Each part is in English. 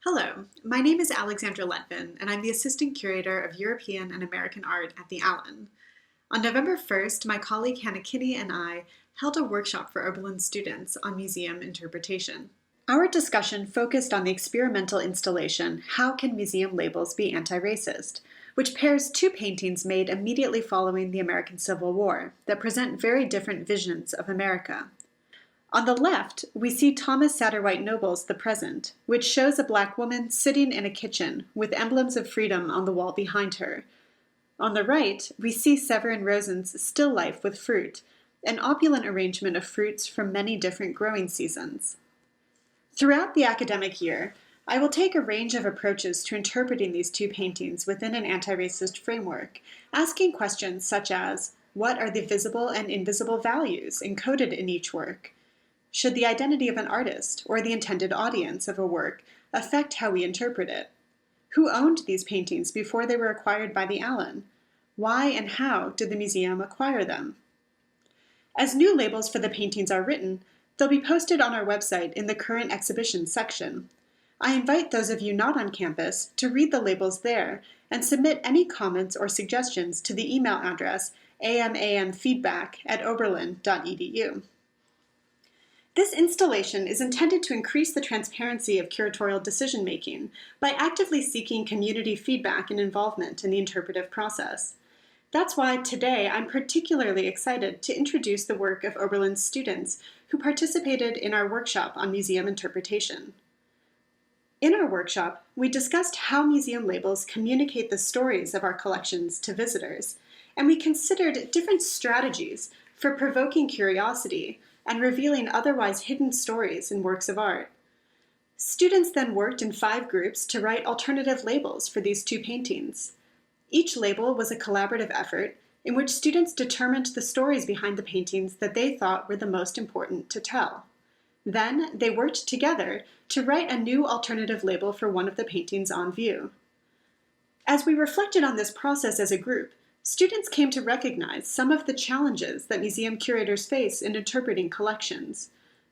Hello, my name is Alexandra Letvin, and I'm the Assistant Curator of European and American Art at the Allen. On November 1st, my colleague Hannah Kinney and I held a workshop for Oberlin students on museum interpretation. Our discussion focused on the experimental installation, How Can Museum Labels Be Anti-Racist?, which pairs two paintings made immediately following the American Civil War that present very different visions of America. On the left, we see Thomas Satterwhite Noble's The Present, which shows a Black woman sitting in a kitchen with emblems of freedom on the wall behind her. On the right, we see Severin Roesen's Still Life with Fruit, an opulent arrangement of fruits from many different growing seasons. Throughout the academic year, I will take a range of approaches to interpreting these two paintings within an anti-racist framework, asking questions such as, what are the visible and invisible values encoded in each work? Should the identity of an artist or the intended audience of a work affect how we interpret it? Who owned these paintings before they were acquired by the Allen? Why and how did the museum acquire them? As new labels for the paintings are written, they'll be posted on our website in the current exhibition section. I invite those of you not on campus to read the labels there and submit any comments or suggestions to the email address amamfeedback@oberlin.edu. This installation is intended to increase the transparency of curatorial decision-making by actively seeking community feedback and involvement in the interpretive process. That's why today I'm particularly excited to introduce the work of Oberlin's students who participated in our workshop on museum interpretation. In our workshop, we discussed how museum labels communicate the stories of our collections to visitors, and we considered different strategies for provoking curiosity and revealing otherwise hidden stories in works of art. Students then worked in 5 groups to write alternative labels for these two paintings. Each label was a collaborative effort in which students determined the stories behind the paintings that they thought were the most important to tell. Then they worked together to write a new alternative label for one of the paintings on view. As we reflected on this process as a group, students came to recognize some of the challenges that museum curators face in interpreting collections.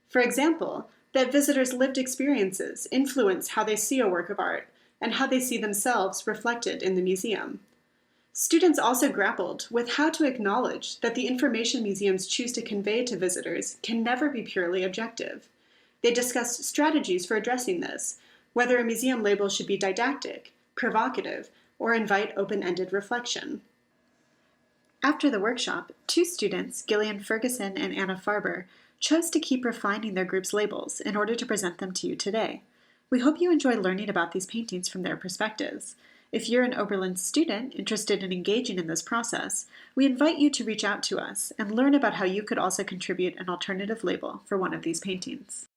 For example, that visitors' lived experiences influence how they see a work of art and how they see themselves reflected in the museum. Students also grappled with how to acknowledge that the information museums choose to convey to visitors can never be purely objective. They discussed strategies for addressing this, whether a museum label should be didactic, provocative, or invite open-ended reflection. After the workshop, 2 students, Gillian Ferguson and Anna Farber, chose to keep refining their group's labels in order to present them to you today. We hope you enjoy learning about these paintings from their perspectives. If you're an Oberlin student interested in engaging in this process, we invite you to reach out to us and learn about how you could also contribute an alternative label for one of these paintings.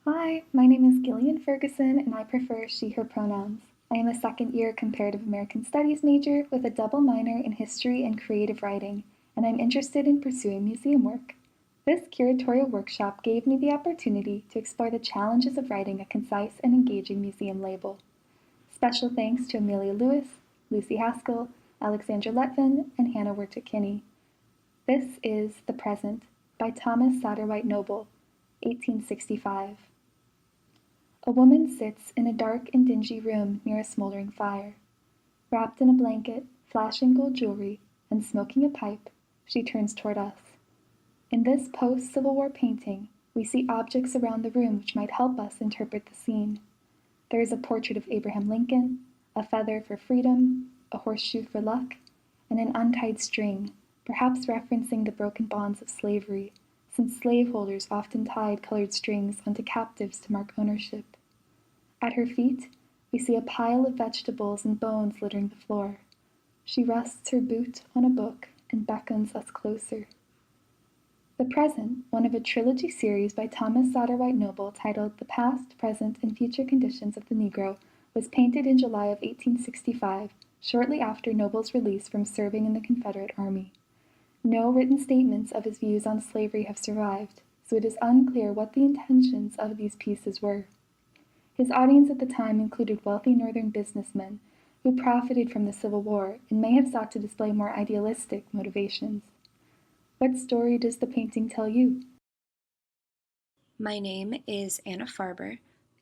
Hi, my name is Gillian Ferguson and I prefer she/her pronouns. I am a second-year Comparative American Studies major with a double minor in History and Creative Writing, and I'm interested in pursuing museum work. This curatorial workshop gave me the opportunity to explore the challenges of writing a concise and engaging museum label. Special thanks to Amelia Lewis, Lucy Haskell, Alexandra Letvin, and Hannah Kinney. This is The Present by Thomas Satterwhite Noble, 1865. A woman sits in a dark and dingy room near a smoldering fire. Wrapped in a blanket, flashing gold jewelry, and smoking a pipe, she turns toward us. In this post-Civil War painting, we see objects around the room which might help us interpret the scene. There is a portrait of Abraham Lincoln, a feather for freedom, a horseshoe for luck, and an untied string, perhaps referencing the broken bonds of slavery, since slaveholders often tied colored strings onto captives to mark ownership. At her feet, we see a pile of vegetables and bones littering the floor. She rests her boot on a book and beckons us closer. The Present, one of a trilogy series by Thomas Satterwhite Noble titled The Past, Present, and Future Conditions of the Negro, was painted in July of 1865, shortly after Noble's release from serving in the Confederate Army. No written statements of his views on slavery have survived, so it is unclear what the intentions of these pieces were. His audience at the time included wealthy Northern businessmen who profited from the Civil War and may have sought to display more idealistic motivations. What story does the painting tell you? My name is Anna Farber,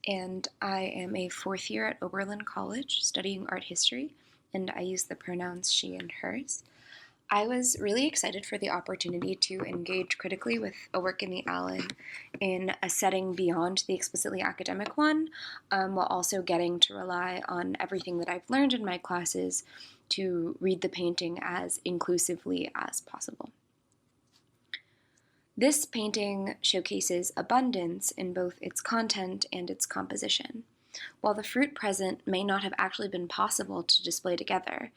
and I am a fourth year at Oberlin College studying art history, and I use the pronouns she and hers. I was really excited for the opportunity to engage critically with a work in the Allen in a setting beyond the explicitly academic one, while also getting to rely on everything that I've learned in my classes to read the painting as inclusively as possible. This painting showcases abundance in both its content and its composition. While the fruit present may not have actually been possible to display together,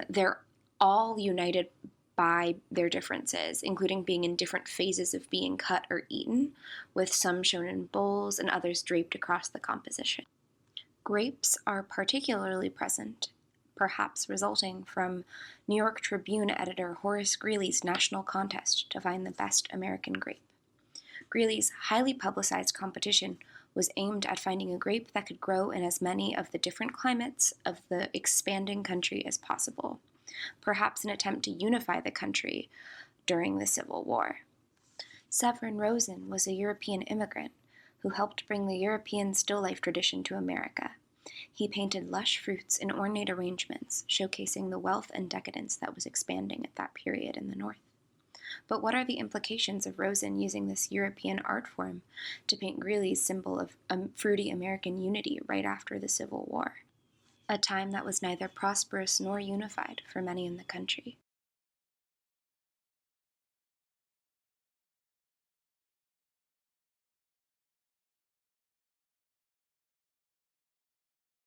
they're all united by their differences, including being in different phases of being cut or eaten, with some shown in bowls and others draped across the composition. Grapes are particularly present, perhaps resulting from New York Tribune editor Horace Greeley's national contest to find the best American grape. Greeley's highly publicized competition was aimed at finding a grape that could grow in as many of the different climates of the expanding country as possible, perhaps an attempt to unify the country during the Civil War. Severin Roesen was a European immigrant who helped bring the European still life tradition to America. He painted lush fruits in ornate arrangements, showcasing the wealth and decadence that was expanding at that period in the North. But what are the implications of Roesen using this European art form to paint Greeley's symbol of fruity American unity right after the Civil War, a time that was neither prosperous nor unified for many in the country?